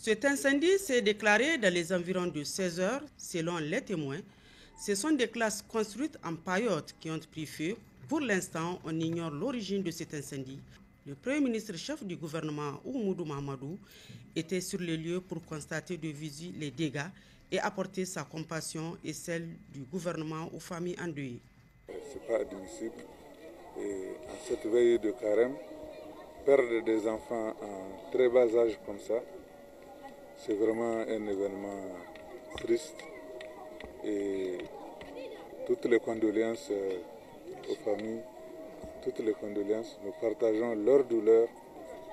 Cet incendie s'est déclaré dans les environs de 16 heures, selon les témoins. Ce sont des classes construites en paillotes qui ont pris feu. Pour l'instant, on ignore l'origine de cet incendie. Le Premier ministre chef du gouvernement, Oumoudou Mahamadou, était sur le lieu pour constater de visu les dégâts et apporter sa compassion et celle du gouvernement aux familles endeuillées. Ce n'est pas admissible. Et en cette veille de carême, perdre des enfants en très bas âge comme ça, c'est vraiment un événement triste. Et toutes les condoléances aux familles, toutes les condoléances, nous partageons leur douleur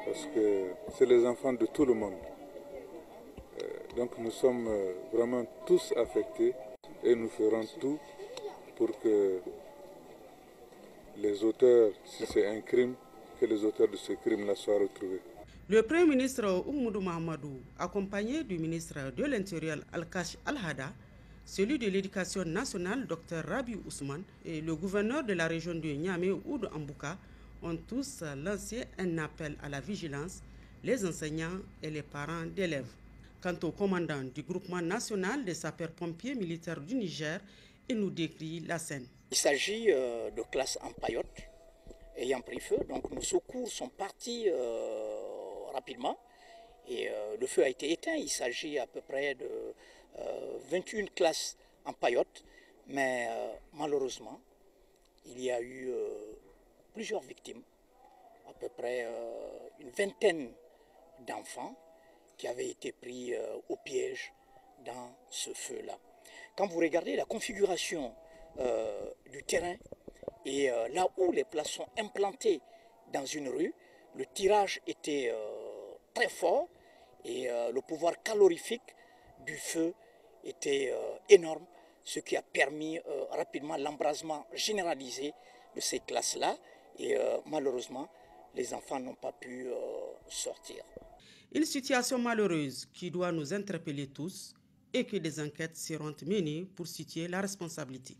parce que c'est les enfants de tout le monde. Donc nous sommes vraiment tous affectés et nous ferons tout pour que les auteurs, si c'est un crime, que les auteurs de ce crime-là soient retrouvés. Le Premier ministre Oumoudou Mahamadou, accompagné du ministre de l'Intérieur Al-Kash Al-Hada, celui de l'Éducation nationale Dr Rabi Ousmane et le gouverneur de la région de Niamey Oud Ambouka ont tous lancé un appel à la vigilance, les enseignants et les parents d'élèves. Quant au commandant du groupement national des sapeurs-pompiers militaires du Niger, il nous décrit la scène. Il s'agit de classes en paillotte ayant pris feu, donc nos secours sont partis rapidement et le feu a été éteint. Il s'agit à peu près de 21 classes en paillotte, mais malheureusement, il y a eu plusieurs victimes, à peu près une vingtaine d'enfants qui avaient été pris au piège dans ce feu-là. Quand vous regardez la configuration du terrain et là où les places sont implantées dans une rue, le tirage était très fort et le pouvoir calorifique du feu était énorme, ce qui a permis rapidement l'embrasement généralisé de ces classes-là et malheureusement les enfants n'ont pas pu sortir. Une situation malheureuse qui doit nous interpeller tous et que des enquêtes seront menées pour situer la responsabilité.